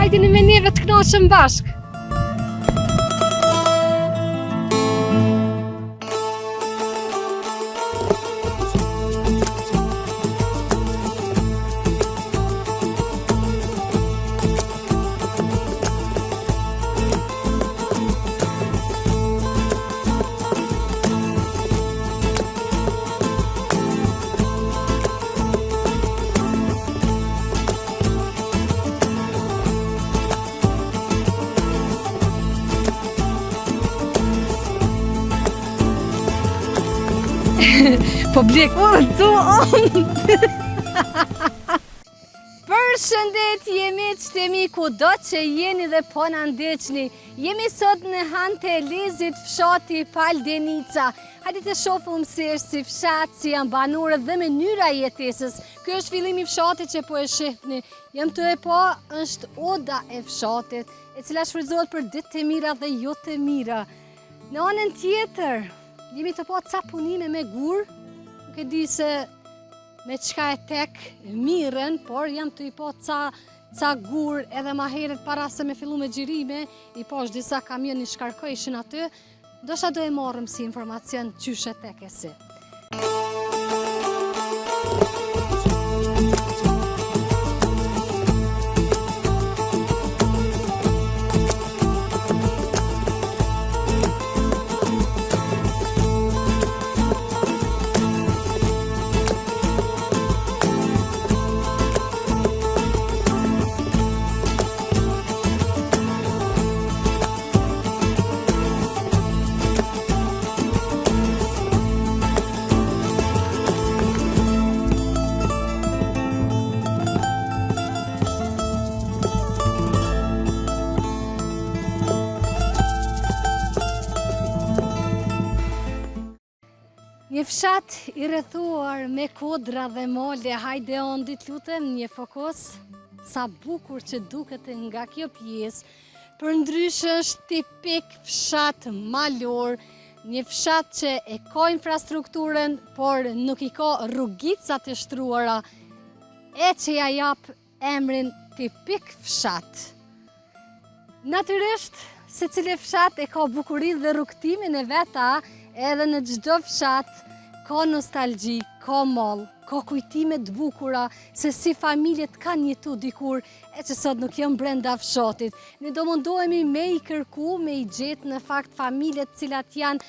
Hajdini me neve të knoqëm bashk. Po blek, Përshëndet, jemi qëtemi ku do që jeni dhe po në ndeqni. Jemi sot në Han të Elezit, fshati Paldenica. Hajde të shofëm si është si fshat, si janë banorët dhe mënyra jetesës. Kjo është fillimi fshatit që po e shihni. Jam të e po, është oda e fshatit, e cila shfrytëzohet për ditë të mira dhe jo të mira. Në anën tjetër, jemi të po ca punime me gur. Nuk e di se me qka e tek miren, por jam të i po ca gur edhe ma heret para se me fillu me gjirime, i po është disa kamion i shkarkojshin aty, do shta do e morëm si informacion qyshe tek e si. Një fshat i rrethuar me kodra dhe mole, hajde ondit lutem një fokus, sa bukur që duket nga kjo pjesë, për ndryshë është tipik fshat malor, një fshat që e ka infrastrukturën, por nuk i ka rrugicat e shtruara, e që ja jap emrin tipik fshat. Natyrisht, se cili fshat e ka bukurin dhe rrugtimin e veta, edhe në çdo fshat ka nostalgji, ka mall, ka kujtime të bukura se si familjet kanë jetu dikur e që sot nuk jam brenda fshatit. Ne do mundohemi me i kërku, me i gjetë në fakt familjet cilat janë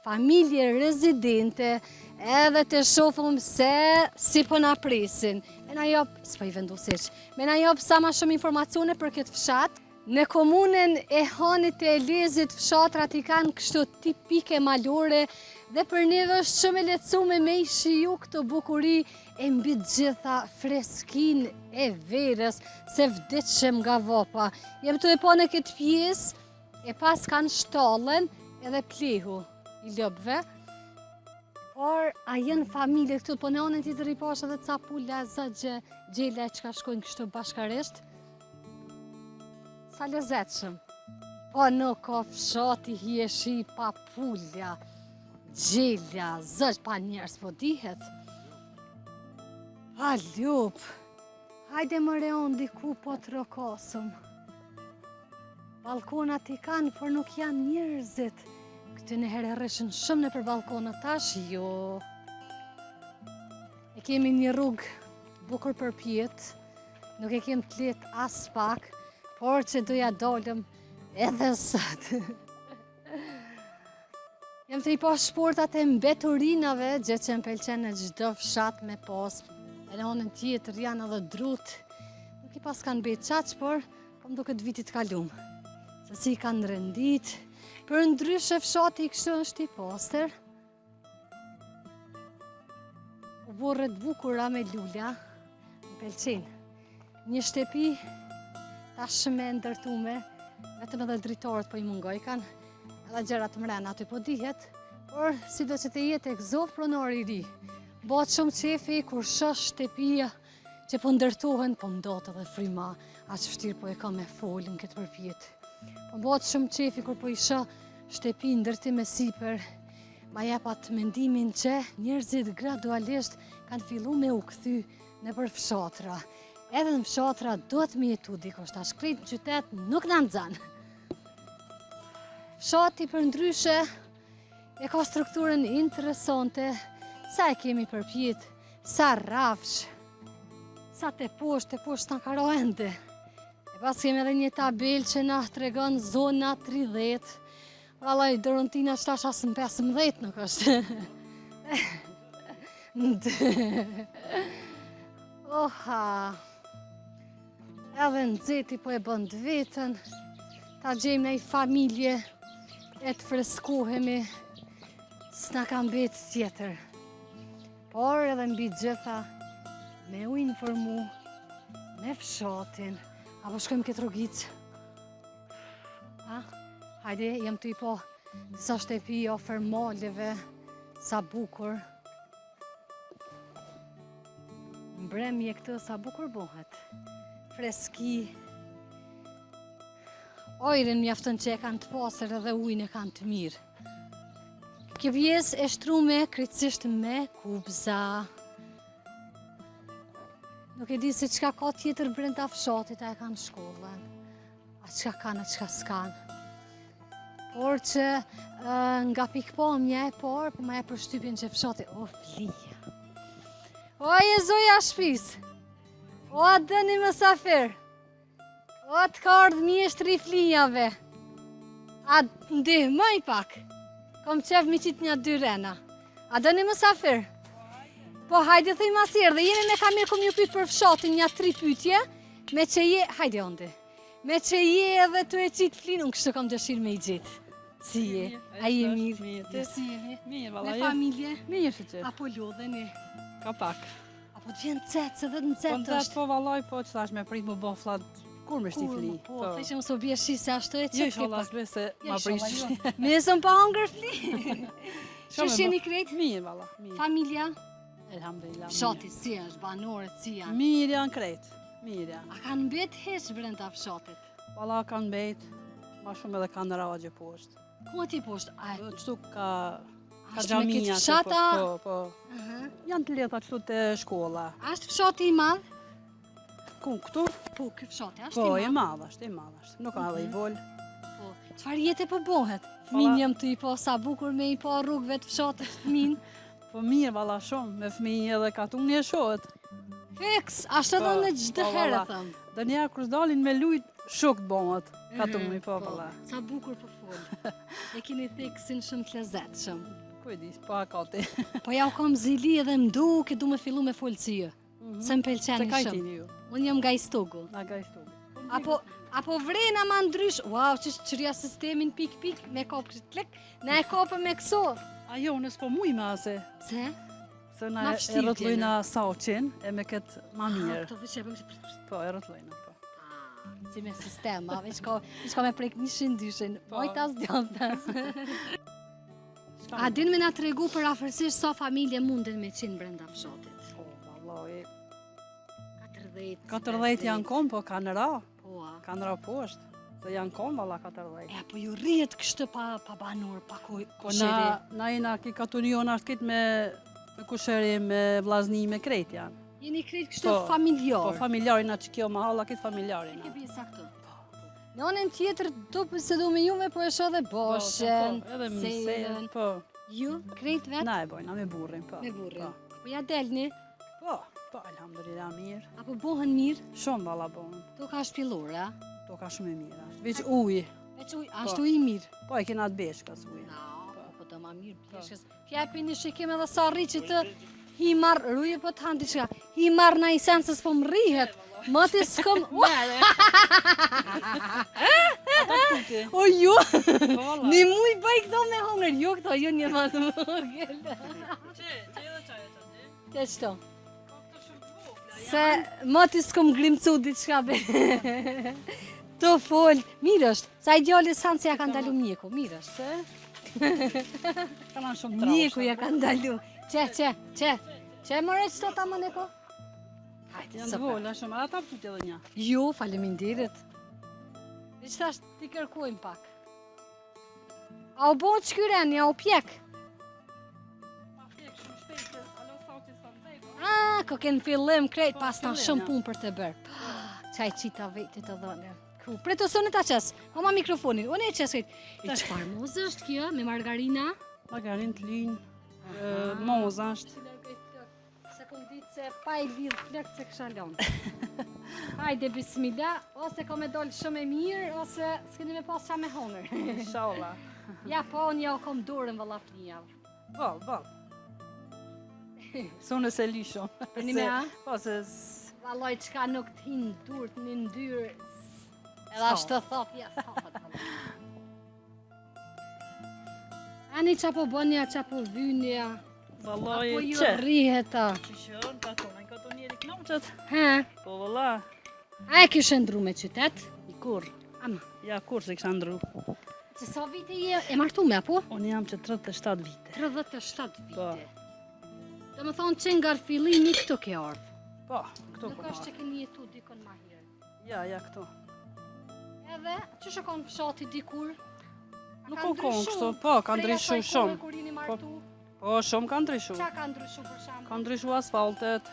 familje rezidente edhe të shofëm se si po na presin. Me na jop, s'po i vendosish, me na jop sa ma shumë informacione për këtë fshat. Në komunën e Hanit të Elezit, fshatrat i kanë kështu tipike malore dhe për neve është shumë e lehtësuar me i shiju këtë bukuri e mbi të gjitha freskin e verës, se vdiqem nga vopa. Jem të e po në këtë pjesë, e pas kanë shtallën edhe plehu i lopëve, por a jenë familje këtu, po në anën tjetër i pash edhe ca pula, zëgje, gjela që ka shkojnë kështu bashkarisht. Sa lezetshëm. Po nuk ka fshati hieshi pa pulja, gjelja, zëq pa njerës po dihet. Pa lup, hajde më reon diku po të rokosëm. Balkonat i kanë, por nuk janë njerëzit. Këtë në herë rreshën shumë në për balkonat tash, jo. E kemi një rrugë bukur për pjetë, nuk e kem të letë as pak, por që doja dolëm edhe sot. Jem të i po shportat e mbeturinave, gjë që më pëlqen në çdo fshat me pas. E në anën tjetër janë edhe drut. Nuk i pas kanë betë qaq, por më duket vitit kalum. Se si kanë rëndit. Për ndryshe fshati i kështu është i pastër. U borret bukura me lula. Më pëlqen. Një shtëpi tashmë e ndërtume, vetëm edhe dritorët po i mungoj kanë, edhe gjërat mrena aty po dihet, por si do që të jetë e këzof pronori i ri. Bëhet shumë qefi kur shoh shtëpia që po ndërtohen, po mdot edhe fryma, aq vështirë po e ka me folën këtë përpjet. Po bëhet shumë qefi kur po i shoh shtëpi ndërtim me sipër, ma jep atë mendimin që njerëzit gradualisht kanë fillu me u kthy nëpër fshatra. Edhe në fshatra do të mi jetu dikosh, ta shkrit në qytet nuk në nxan. Fshati për ndryshe e ka strukturën interesante, sa e kemi përpjet, sa rafsh, sa të poshtë në karo ende. E pas kemi edhe një tabel që na tregon zona 30. Vallaj, Dorontina shtash asë në 15 nuk është. Oha. Edhe në dzeti po e bënd vetën, ta gjejmë në i familje, e të freskohemi, s'na kam betë tjetër. Por edhe mbi gjitha, me u informu, me fshatin, apo shkojmë këtë rogicë. Hajde, jem të i po disa shtepi ofer maleve, sa bukur. Mbremje këtë sa bukur bohet. Freski. Ojrin mjaftën që e kanë të pasër edhe ujnë e kanë të mirë. Kjo pjesë e shtrume krejtësisht me kubza. Nuk e di se qka ka tjetër brenda fshatit, a e kanë shkollën. A qka kanë, a qka s'kanë. Por që nga pikpamja e parë, për ma e përshtypjen që fshati, o flija. O e zoja shpis, o dëni mësafir, o të ka ardhë mjeshtri flijave. A ndihmoj pak, kom qef mi qitë një 2 rena. A dëni mësafir? Po hajde thëj masirë dhe jemi me kamerë kom ju pytë për fshatin një 3 pytje, me që je, hajde ondi, me që je edhe të e qitë flinë, unë kështë kom dëshirë me i gjitë. Si je? A je mirë? Mirë, si je? Mirë, valla. Me familje? Mirë që që. Apo lodheni? Ka pak. Apo të vjen cecë edhe në Po cecë në është? po vallaj, po që thash me prit më bo flat, kur me shti fli? Po, thej që më so bje shi se ashtu e Jo, qëtë inshallah, s'be se ma prish. Me sëm pa hangër fli. Që sheni krejt? Mirë, valla, mirë. Familja? Elhamdulillah. Fshati si është, banorët si janë? Mirë janë krejt, mirë janë. A kanë mbet heq brenda fshatit? Valla kanë bejt, ma shumë edhe kanë ragje poshtë. Ku ti poshtë? Qëtu ka Ashtë me xhamia, këtë fshata? po. Janë të leta qëtu të shkolla. Ashtë fshati i madh? Ku, këtu? Po, këtë fshati ashtë Po, i i madh? madh është, i madh është. Nuk ka edhe i vol. Po, qëfar jetë po bohet? Fmin jam të i po sa bukur me i po rrugëve të fshatit fmin. Po mirë, valla shumë, me fëmijë edhe ka tunë një shohet. Fiks, ashtë edhe në gjithë herë valla. thëmë. Dhe nja kërës dalin me lujt, shok të bëmët, ka tunë, po, valla. Sa bukur po folë. E kini theksin shumë të lezetshëm. Kujdis, po a kati. Po ja u kam zili edhe mdu, ke du me fillu me folë si ju. Se më pelqeni Se ka i shumë. tini ju, Unë jam nga i stogu. nga ga i stugu. Apo vrena ma ndrysh, wow, që qëria sistemin pik, me kopë kështë klek, na e kopë me këso. Ajo, nësë po muj me ase, Se? se Ma na e vështirë rëtlujna saqin, e me këtë ma mirë. Këto vëshe, për Po, e rëtlujna, po. si me sistema, veç ka me prek 100-200, Po. mojtas djontas. Shka A me- din me na tregu për afërsisht sa familje munden me qenë brenda fshatit? Po, vallaj, 40, 40 janë kom, po kanë ra, Po, a. kanë ra poshtë. Se janë kom, valla 40. E apo ju rrihet kështë pa banor, pa Po kusheri. na jena ki katunion ashtë kitë me kusheri, me vlazni, me krejt janë. Jeni krejt kështë Po, familjar. Po familjarina që kjo mahalla, kitë familjarina. Ke bje sa këtu. Në anën tjetër, do se du me jume, po e sho dhe boshen, Po, edhe sejren. mësejn, po. Ju, krejt vetë, Na e bojna me burrin, po. me burrin. Po, Po ja delni, po, alhamdulillah mirë. apo bohen mirë, Shumë valla bon. to ka shpillur, a? To ka shumë e mirë. Ashtë. Veç ujë. Veç uj, ashtu i mirë. Po e kena të beshkas ujë. Po të ma mirë pjeshkës. Fjepi një shikim edhe sa rri që të hi marë, rruje po të hanë diqka, hi marë na i sen se s'po më rrihet. Më të s'kom... O ju, Po valla. një muj bëj këto me hongër, jo këto, jo një më të vogël. Të qëto? Se më të s'kom grimcu diqka be. Të fol, mirë është, sa ideali sanë se ja kanë dalu mjeku, mirë është. Se? Kana shumë traush. Mjeku ja kanë dalu. Që mëre qëto ta më neko? Hajde, Janë të vola shumë, ata pëtë edhe një. Jo, faleminderit. Dhe që thash t'i kërkojmë pak. A u bon qkyreni, a u pjek? Ko kënë fillim krejt, pas ta fillim, shumë ja. punë për të bërë. Qaj qita vetë të dhënë. Preto sonë ta qes, mama mikrofonin, unë e qes krejt. I qëfar mozë është kjo, me margarina? Margarin të linë, moza është. Se kom ditë se pa i lidhë flëkt se kësha lonë. Hajde, bismillah, ose ko me dollë shumë e mirë, ose s'keni me pas qa me honër. Inshallah. Ja, po, unë ja u kom dorën vëlla flinja. Val. Sonë se lishon. Një me a? Po, se... Valloj, qka nuk t'hinë durët në ndyrë, edhe ashtë të thot, ja, s'hapët. Ani qa po bënja, qa po vynja, Valloj, apo ju që? rriheta. Qishon, ka tonë, ka tonë njeri knoqët. He, Po, valla, a e kishe ndru me qytet? i kur. Ama, Ja, kur se kësha ndru. që sa vite e martu me, apo? Unë jam që 37 vite. 37 Po. vite. Dhe më thonë që nga fillimi këtu ke ardhë. Po, këto Nuk po është që marrë. keni jetu dikon ma herë. Ja, këto. Edhe, që shë konë fshati dikur? Nuk o konë kështu, po, ka ndryshu shumë. Kur jeni martu, Po, shumë ka ndryshu. qa ka ndryshu për shambë? Ka ndryshu asfaltet,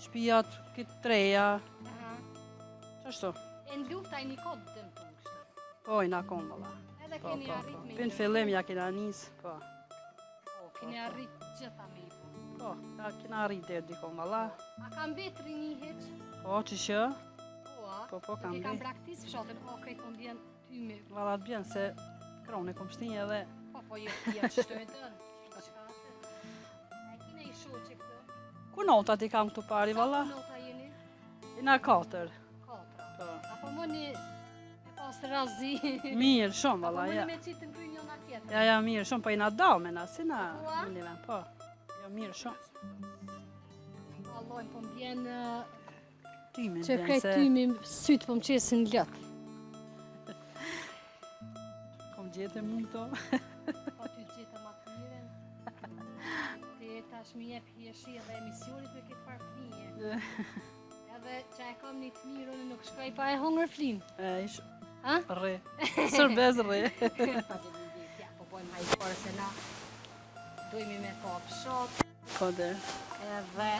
shtëpiat, këtë treja, qashtu. E në lufta i një kodë dëmë të në kështë. Po, i na konë, valla. Edhe Po, keni po, arrit po. me Pin fillim ja kena nis, po. Po, keni arrit gjitha me i po. Po, ja kena arrit deri dikon, valla. A kam betri një heq? Po, që shë, Po, a? po, kam Nuk e kam bi. praktis fshatin, o, krejt më bjen ty me. Valla të bjen se krone kom shtinje edhe Po, jo, tjetë shtëtën. E kine i shoqe këtë? ku notat i kam këtu pari, valla. Sa nota jeni? I na 4. 4. Po. Apo më një e pas razi. Mirë, shumë, Apo valla, më ja. një me qitë në krynjo nga tjetër. Ja, mirë, shumë, po i na dame na, si na Po, a? minime, po. Jo, mirë, shumë. Alloj, po më bjen Tymin që bjen krejt se tymi sytë po më qesin lëtë. kom gjete mund to. Po ty gjithë ma të miren. Te tash mi jep hjeshi dhe emisionit me këtë farë flinje. Edhe që e kam një të mirë, unë nuk shkoj pa e hongër flin. Ish, Ha? rre. Sërbez rre. Pa dhe një ditë, ja, po bojmë hajtë se na dojmi me pa pëshot, Po dhe. edhe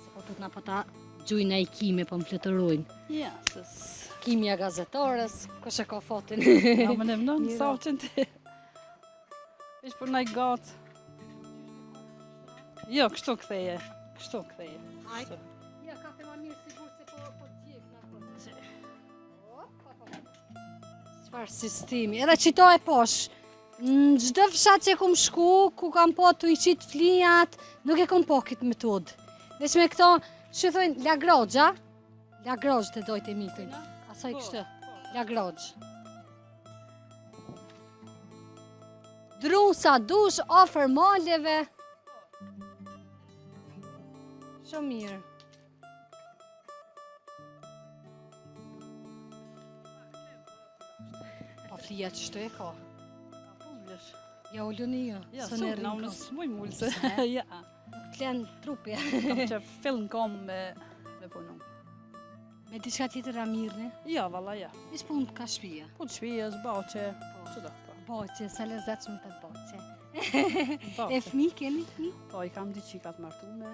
se po tut na po ta gjujnë e i kime po më fletërojnë. Ja, sës. Kimja gazetarës, kështë e ka fatin. Ja, më në mënon, Mira. sa u qënë ti. Ish për naj gatë. Jo, kështu këtheje. Kështu këtheje. Aj. Kështu. Ja, ka të ma mirë sigur se po t'gjek në këtë. Qëfar sistemi, edhe qito e posh. Në gjdo fshat që kom shku, ku kam po të i qitë flinjat, nuk e kom po këtë metodë. Veç me këto, që thojnë, lagrojë të dojtë e mitin. Asaj Po, kështë, po. lagrojë. Drusa, dush, ofër maleve. Shumë mirë. Po flija që shtu e ka. Po, vlesh. Ja u luni jo, Ja, së su, në na rinë unë kom. s'muj mullë se. Pse? Ja, Klen trupi. kam që fillën kom me punu. Me diçka tjetër a mirë, ne? Ja, valla, ja. Ish punë ka shpija. Po të shpijës, bache, që do, po. Boqe, sa lezetshme të boqe. Po, E fmi, keni fmi? po, i kam dy qikat martu me,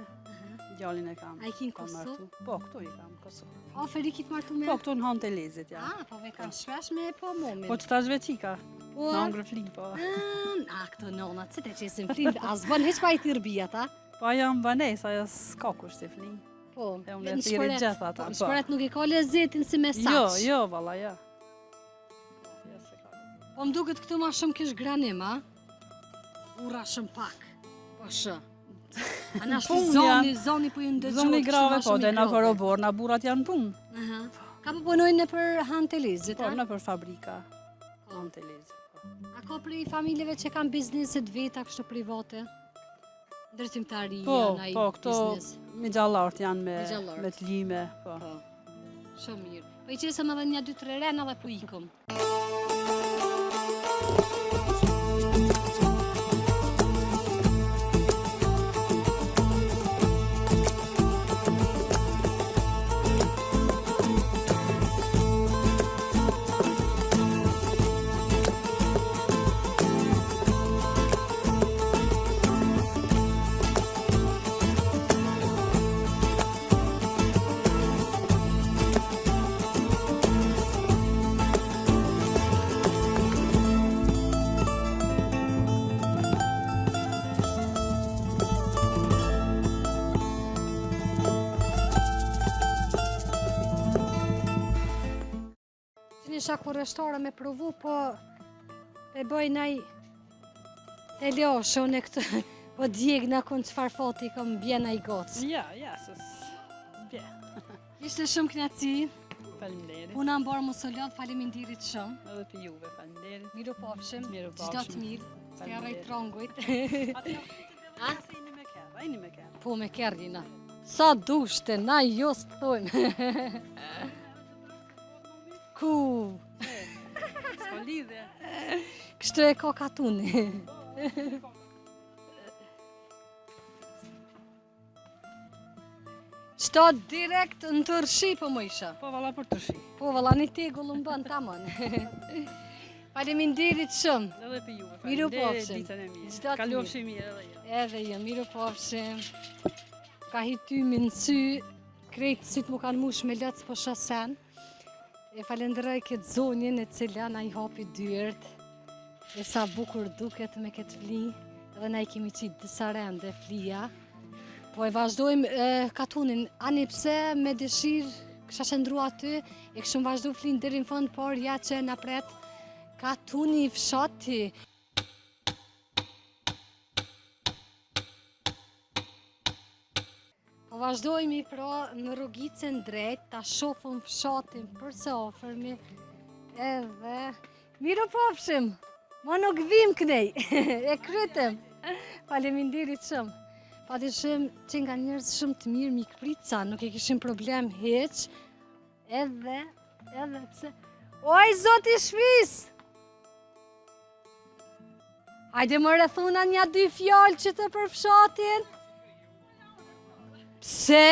gjallin e kam. A i kin kam Kosovë? martu. Po, këtu i kam, Kosovë. O, Ferikit martu me? Po, këtu në hanë të lezit, ja. Ah, po ve kanë shpesh me po momin. Po që ta shve qika, Po, në angrë flin, po. a, këto nona, që te qesin flin, a zbën heq pa i thirë bia ta? Po, ajo më banes, ajo s'ka kush të flin. Po, E unë e në thiri shpëret- gjitha ata, po, në po. shpëret nuk e ka lezetin si me Jo, saqë. jo, valla, ja. Ja, se ka. Po më duket këtu ma shumë kish granim, a? Burra shumë pak. Po shë. A na shtu Punë zoni, janë. zoni po ju ndëgjohet. Zoni kështu grave, ma po, shumë i dhe na grove. korobor, na burat janë punë. Aha. Ka po punojnë në për hanë të lezit, Po, a? në për fabrika, hanë të lezit. Po. A ka prej familjeve që kanë bizneset veta kështu private? Ndërtimtari Po, janë ai po, këto biznes. me gjallart janë me, Me gjallart. me të lime, po. Po. Shumë mirë. Po i qesëm edhe një 2-3 rena dhe po ikëm. kisha kurreshtore me provu, po e bëj naj e losho në këtë, po djeg në kënë qëfar foti kom bjena i gocë. Ja, bje. Ishte shumë kënaqësi. Faleminderit. Puna mbarë mos o lodh, faleminderit shumë. Edhe për juve, faleminderit. Miru pofshim, Mirupafshim. çdo të mirë, s'ke arrej trongujt. Ajni me kërë. Po me kerrina. Sa dushte, na jo s'thojmë. Ku? S'ko lidhe. Kështu e ka katuni. Qëto direkt në tërshi po më isha. Po valla për të shi. Po valla një tegull më bën tamam. Faleminderit shumë. Edhe për juve, Miru faleminderit, pofshim. ditën e mirë. Çdo të Kalofshi mirë edhe jo. Edhe jo, miru pofshim. Ka hitymi në sy, krejtë sytë mu kanë mush me lëtës po shasen. E falenderoj këtë zonjën e cila na i hapi dyert. E sa bukur duket me këtë fli, edhe na i kemi qitë disa rende flija. Po e vazhdojmë katunin, ani pse me dëshirë kësha qëndru aty, e këshëm vazhdu flin deri në fund, por ja që na pret katuni i fshati. Po vazhdojmë pra në rrugicën drejt, ta shofëm fshatin për së ofërmi, edhe miru pofshim, ma nuk vim kënej, e krytëm, faleminderit shumë. Pa të shumë që nga njerëz shumë të mirë mikprica, nuk e kishim problem heq, edhe pse... Oj, zoti shpis! Hajde më rëthuna një dy fjallë që të për fshatin. Pse?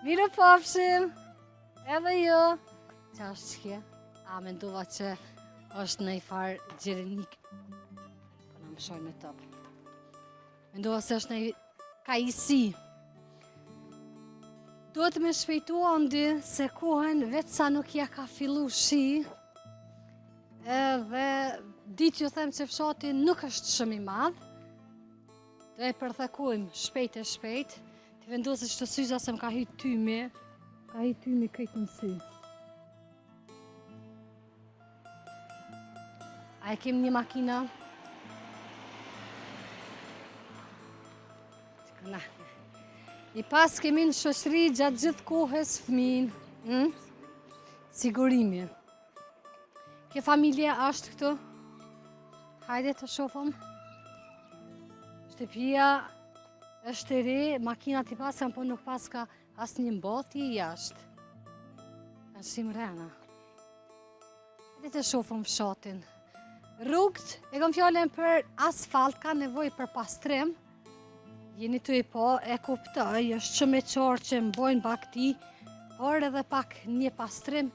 Miru pofshim, edhe jo. Qa është që kje? A, mendova që është në i farë gjerenik. Po në më shoj me topë. Mendova se është në kajisi. Duhet me shpejtu ondi se kohen vetë sa nuk ja ka fillu shi. Edhe ditë ju them që fshati nuk është shumë i madhë. Do e përthekojmë shpejt e shpejt. Të vendosë që të syza se më ka hytë tymi. Ka hytë tymi këtë në sy. A e kem një makina? Na. I pas kemi në shoqëri gjatë gjithë kohës fëmin. Sigurimi. Kë familje është këtu? Hajde të shofëm. Shtëpia është e re, makinat i pas po nuk pas ka asë një mboti i jashtë. Kanë shimë rena. Hajde të shofëm fshatin. Rrugët, e kom fjallën për asfalt, ka nevoj për pastrim. Jeni të i po, e kuptoj, është që me qarë që mbojnë bakti, por edhe pak një pastrim,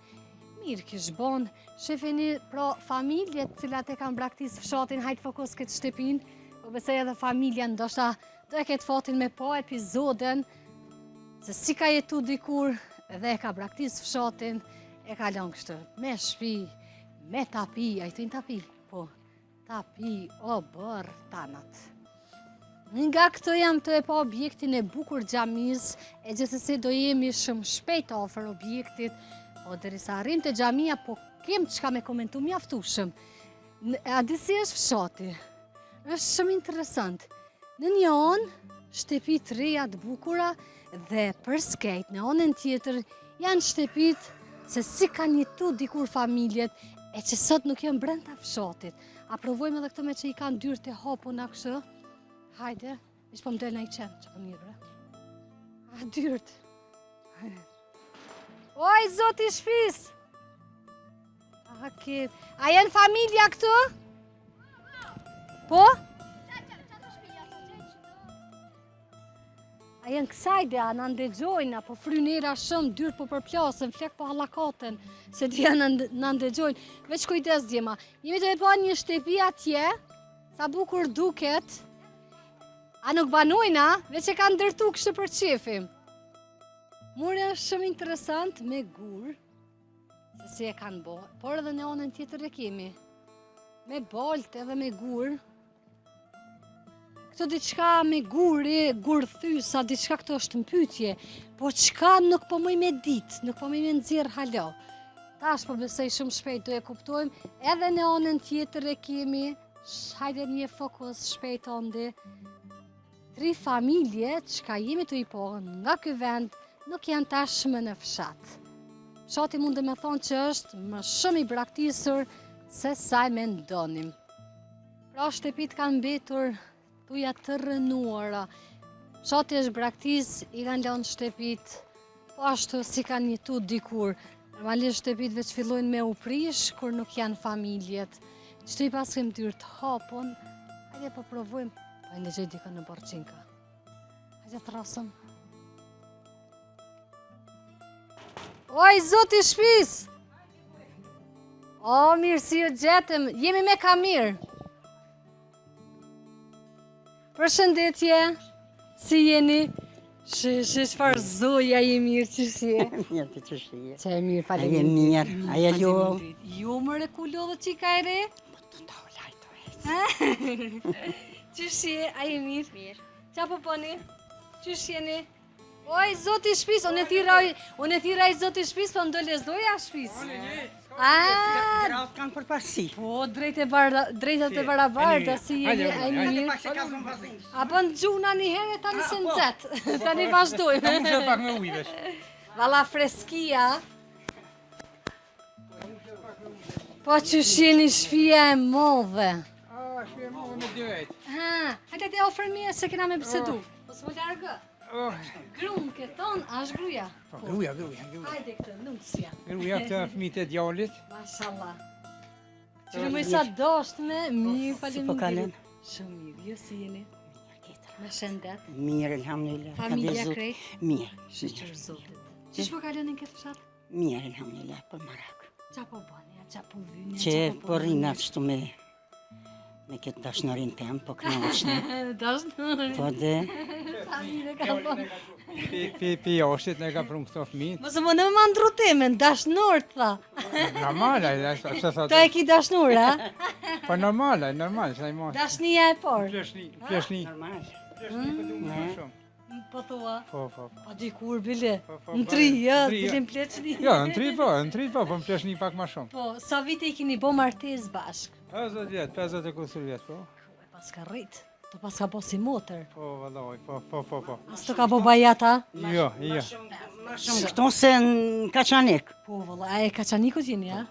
mirë kishë bon. Shefeni pro familjet cilat e kanë braktis fshatin, hajtë fokus këtë shtepin, po besoj edhe familja ndoshta do e këtë fatin me po epizoden, se si ka jetu dikur dhe e ka braktis fshatin, e ka lënë kështë me shpi, me tapi, a i të tapi, po, tapi, o bërë tanat. Nga këto jam të e pa objektin e bukur xhamis, e gjithsesi do jemi shumë shpejt ofër objektit, po derisa arrim të xhamia, po kem çka me komentu mjaftueshëm. A di si është fshati? Është shumë interesant. Në një anë, shtëpi të reja të bukura dhe për skejt, në anën tjetër janë shtëpit se si kanë jetu dikur familjet e që sot nuk janë brenda fshatit. A provojmë edhe këto me që i kanë dyrë të hapuna kështë? Hajde, ishtë po më del në i qenë, që po mirë, bre. A, dyrt. Oj, zoti shpis! A jenë familja këtu? Po? A jenë kësajde, a në ndegjojnë, apo frynera shumë, dyrt po përplasën, flek po halakaten, se dhja në ndegjojnë. Veç kujdes djema, jemi të e pa një shtëpi atje, sa bukur duket, a nuk banojna, veç e kanë ndërtu kështë për qefim. Mure është shumë interesant me gur, se si e kanë bo, por edhe në anën tjetër e kemi. Me bolt edhe me gur. Këto diçka me guri, gur thysa, diçka këto është në pytje, po qka nuk po mëj me dit, nuk po mëj me nëzirë halo. tash po besoj shumë shpejt do e kuptojmë, edhe në anën tjetër e kemi, hajde një fokus shpejt ondi, 3 familje që ka jemi të i pohën nga ky vend, nuk janë tashmë në fshat. Fshati mund të me thonë që është më shumë i braktisur se sa e mendonim. Pra shtëpit kanë mbetur tuja të rënuara. Fshati është braktis, i kanë lënë shtëpit, po ashtu si kanë jetu dikur. Normalisht shtëpit veç fillojnë me u prish, kur nuk janë familjet. Qëtë i pas kem dyrë të hapon, hajde po provojmë, po e në gjej dika në borqinka. Hajde të rasëm. Oj, zoti shpis! O, mirë si ju gjetëm, jemi me Kamir. Përshëndetje, si jeni? Çfarë zoja je mirë që si je? Mirë të që shije. Që e mirë, A je faleminderit. mirë, a je jo? Jo më rekullo dhe qika e re? Të ta u lajto e. Qysh je, a je mirë? Mirë. Qa po poni? Qysh jeni? Oj, zoti shpis, unë e thiraj zoti shpis, po ndo lezdoja shpis. Gratë kanë për pasi. Po, drejtat e barabarta, si jeni, a je mirë? A bën gjuna një herë, tani se nëzet, tani vazhdojmë. Pak me ujvesh. Vala freskia. Po që shjeni shpia e modhe. Shpje më me dy vetë. Hajde te ofër mje se kena me bisedu. Po s'mo largë. Grunë këton, është gruja. Gruja. Hajde këtë, nusja. Gruja këtë fëmijët e djallit. Mashallah. Që në mëj sa dosht me, mirë Si po kalen? Shumë mirë, ju si jeni? Me shëndet. Mirë, elhamdulillah. Familja krejt. Mirë. Shqyqër zotit. Qish po kalonin këtë fshat? Mirë, elhamdulillah, për marak. Qa po bani, qa po vyni, Që po rina qëtu me këtë dashnarin tem, po knaqshni. Dashnore. Po dhe, Sa mire ka po. Pi jashtit ne ka prunë këto fëmijët. Mos më në mandru temen, dashnor të tha. Normal, ashtë Ta thotë. e ki dashnor, a? Po normal, që ai mos. Dashnia e por. Pleshni. normal. Pleshni po duhet më shumë. Po thua. Po. Po dikur bile. Po, Në tri, ja, në tri, dilin pleçni. Jo, në tri po, po më pleshni pak më shumë. Po, sa vite i keni bo martes bashk? 50 vjet, 50 e kusur vjet, po. E pas ka rrit. To pas ka bo si motër. Po, vallaj, po. As të ka bo bajata? Jo. Shumë këto se në Kaçanik. Po, vëlla, a e kaçanikut jeni, a?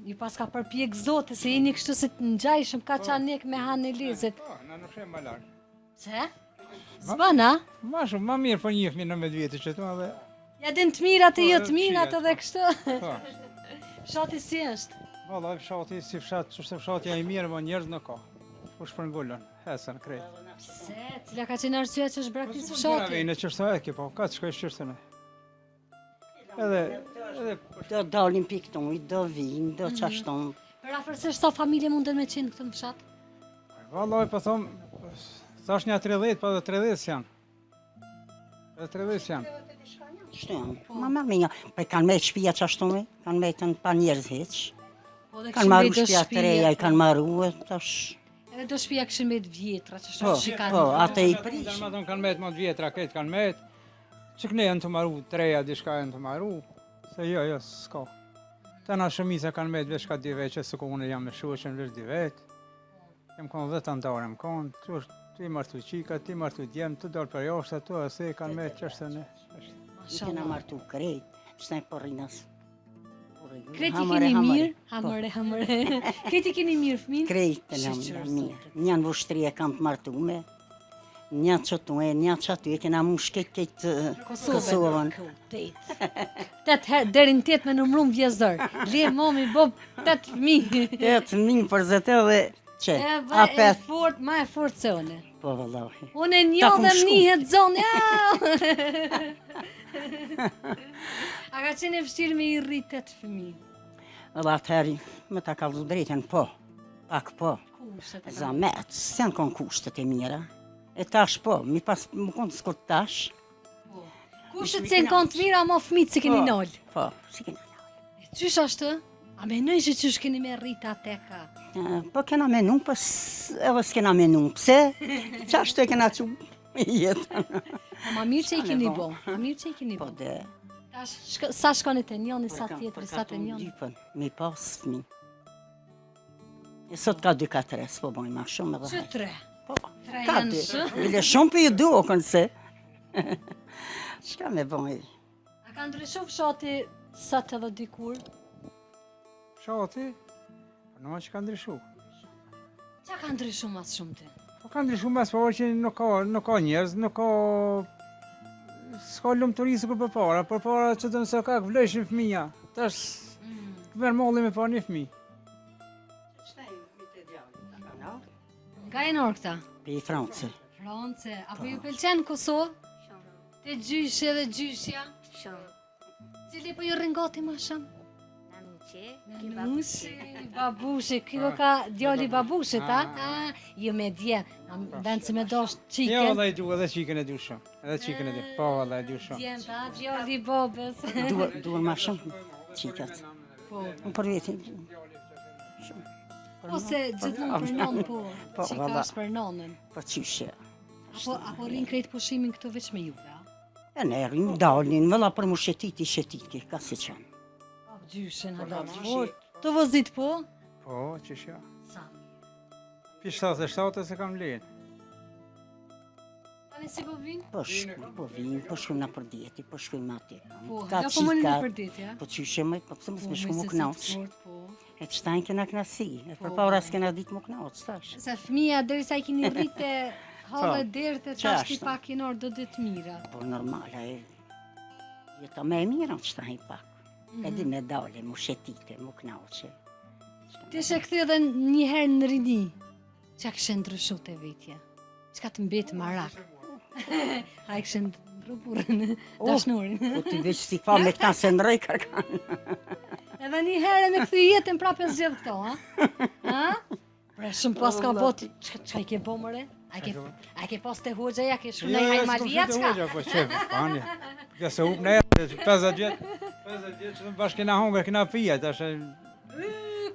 Ju pas ka përpjek zote, se jeni kështu se të ngjajshëm kaçanik me hanë e lezet. Po, na nuk shem më larg. Se? Zbana? Ma shumë, ma mirë po njëfmi në me vjetë që tu, edhe... Ja din të mirat e Po, jo të minat fshihet, edhe kështu. Po, Fshati si është? vallaj, fshati si fshat, që shte fshati a i mirë, mo njerëz në ka. U shpërngullën, hesën, krejt. Se, cila ka qenë arsyeja që është braktis Fshati? fshati? Në qërsa e ke, po, ka të shkoj shqyrësën e. Edhe, Do dalin pi këtu, do vinë, do qashton. Për afërsisht sa familje mundën me qenë këtë në fshat? vallaj, po thom, thash një 30, po dhe 30 janë. Edhe 30 janë. Qështu janë? Ma marrë me një. Po i kanë me shpia qashton, kanë me të në pa njerëz heq. Po dhe Kanë marru shpia të reja, i kanë marru, tash... Edhe do shpia këshin me të vjetra që Po, shumë shikanë. po, atë i prish. Ma thonë kanë met më të vjetra, këtë kanë met. Që këne janë të maru, 3 dishka janë të maru. Se jo, s'ka. Të na shëmisa kanë met veç ka 2 veç, që së ku unë jam me shoqen veç 2 vetë. Jem konë 10 antarë, më konë, ti martu qika, ti martu djem, të dorë për jashtë, ato ase kanë met qështë ne. I kena martu krejt, shtaj po rinas. Kreti keni mirë? Hamëre. Kreti keni mirë fëmin? Krejt të në mirë. Një në vushtri e kam të martu me, një që tu e, një që aty e kena mu shket këtë Kosovën. Derin 8 me numrum vjezër. Le momi bo 8 fëmijë. 8 minë për zete dhe që, E apet. fort, ma e fort se une. Po vëllohi. Une njo dhe mnihet zonë. A ka qenë e vështirë me i rritë 8 fëmijë? Edhe atëheri, me ta ka vëzë drejten, po. Pak po. Kushtet e Zamet, se në konë kushtet e mira. E tash po, mi pas më konë të skot tash. Kushtet se në kontë mira, mo fëmijët si keni nolë. Po, si kena. Qysh ashtë? A menoj që qysh keni me rritë ateka? Po kena menu, po edhe s'kena menu. Pse? Qashtu e kena që jetën. Ma mirë që i keni bo. Ma mirë që i keni Po bo. dhe, Sa shkoni te njoni, sa tjetëri, sa te njoni? Dypën, me pas fëmi. E sot ka 2-4, s'po bojnë ma shumë edhe Që hajtë. 3? Po, Tre ka janë 2. shumë. Bile shumë për ju duokën se. Shka me bojnë? A ka ndryshu fshati sot edhe dikur? Shati, në që ka ndryshu. Qa ka ndryshu mas shumë ti? Po ka ndryshu mas po që nuk ka njerëz, nuk ka... S'ka lumëturi si kur për para që të nëse ka vleshin fëmija. Tash, këmer molli me pa një fëmi. Nga e nërë këta? Për i Francë. France, apo ju pëlqen Kosovë? Te gjyshe dhe gjyshja? Cili po ju rëngoti ma shumë? Nanushi, babushi, kjo ka djali babushit, a? Ju me dje, vend se me dosh Jo, qiken. edhe i du, edhe qiken e du shumë. Edhe qiken e du, po, edhe i du shumë. Djem, ta, djali babes. Duar ma shumë qikat. Po, Unë për vetin. ose gjithmonë për nonë, po, Po, qika valla. është për nonën. Po qyshe. Apo rinë krejt pushimin këto veç me juve, a? E ne rrim dalin, vëlla për mu shetiti, ka si qenë. Pa gjyshen, ha da të gjyshe. fort. Të vozit po? Po, që shja. Sa? Pi 77 se kam lejnë. Tani si po vinë? Po vinë, po shkojmë na për djeti, po shkojmë atje. Po, Ka ja po mëni në qikat, përdit, ja? po qyshe me, po pëse mësë me Po, shku mu me se knauq. të fort, po. E të shtajnë kena knasi, e për para s'kena ditë mu knauq, tash. Se fëmija derisa i kini rrite hallë Po, dertë, qa tash ki është? pak i orë do ditë mira. Po normale, jeta me e mira që shtajnë pak. E di me dale, mu shetite, mu knauqe. Ti shë këthi edhe një herë në rini. Qa kështë ndryshu të vitje? Qka të mbetë marak? A i kështë ndru burën, dashnurin. Po ti veç si fa me këta se në rej kërkan. Edhe një herë me këthi jetën prapë zgjedh këto, ha? Ha? Pre shumë pas ka bot, qka i ke bo mëre? A ke pas të hoxha, ja ke shku nej hajmalia, qka? Po qef, pani. Ja se up në e, 50 vjetë që të bashkë kena hongër, kena pija, tash e...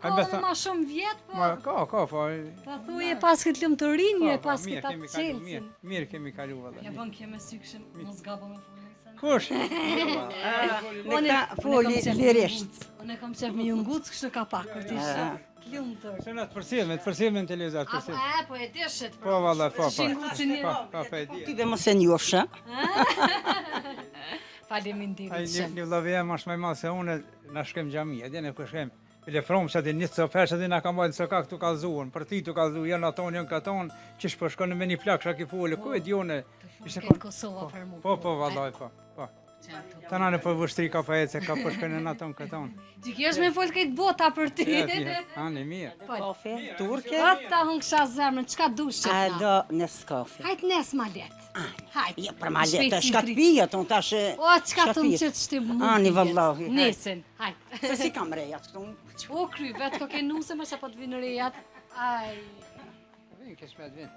Ka edhe ma shumë vjetë, po. Ka, po... Pa thuje pas këtë lumë të rinje, pas këtë atë Mirë, qelësin. mirë kemi kalu vëllë. Ja bën kje me sykshim, mos gabo me funisën. Kush? Në këta foli lirisht. Unë e kam qef me ju nguc, kështë ka pak, kur t'ishtë lumë tërë. Se në të përsilme në televizor, Apo përsilme. e, po e dishit. Po, valla, po. Shin ngucin një. Po, e di. Ti dhe mos e njofsha. Faleminderit shumë. Një vëllavija më shmaj ma se une në shkem gjami, e di në ku shkem. Bile fromë që ati një të sopeshe dhe nga kam bajtë se ka këtu kalzuën, për ti të kalzu, janë aton, janë katon, që shpo shkonë me një plak shak i fole, ku e djone? Këtë Kosova për mu. Po, vallaj, po. Ta në për vështri ka pa se ka po shkonë në aton katon. Që kjo është me folë këtë bota për ti. Anë, mirë. Kafe, turke. Ata hun kësha zemrën, qka dush që A ta? do në skafe. Hajt nes ma letë. Hajt. Ja, për ma letë, shka të pija, ton tash e... O, qka të më qëtë shtim mund. Ani, vallahi. Nesin, hajt. Se si kam rejat këtu. O, kry, vetë ko ke nuse më që po të vinë rejat. Aj. Vinë, kesh me të vinë.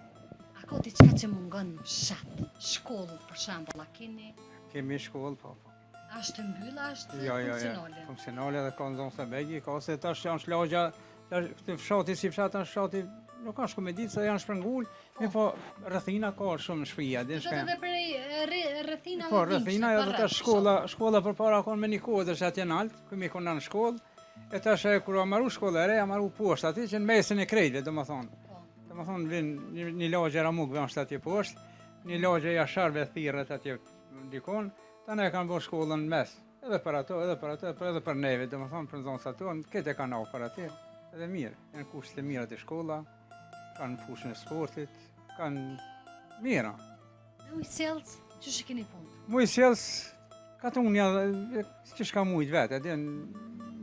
Ako ti qka që mungon në shatë, shkollë për shambull, a keni? Kemi shkollë, po. Ashtë mbylla, ashtë Jo, funksionale? funksionale dhe ka në zonë së begi, ka se tash janë shlagja, këtë fshati si fshata në fshati, nuk ka shku me ditë se janë shpërngull, mi po rëthina ka shumë shpija, din Dhe shka. dhe për rëthina Po, rëthina edhe ta shkolla për para konë me një kohë dhe që atje në altë, këmi konë në shkollë, e tash e kërë amaru shkollë e re, amaru poshtë ati, që në mesin e krejve, dhe më thonë. Dhe më thonë, vinë një lagje ramukve është atje poshtë, një lagje jasharve thirët atje dikon, ta ne kanë bërë shkollën mes, edhe për ato, edhe për neve, dhe më thonë, për në zonë sa tonë, këtë e kanë au për atje, edhe mirë, janë kushtet e mira të shkolla, kanë fushën e sportit, kanë mira. Dhe ujë selës, që shë keni punë? Muj sjellës, ka të unë janë, që shka mujt vetë, edhe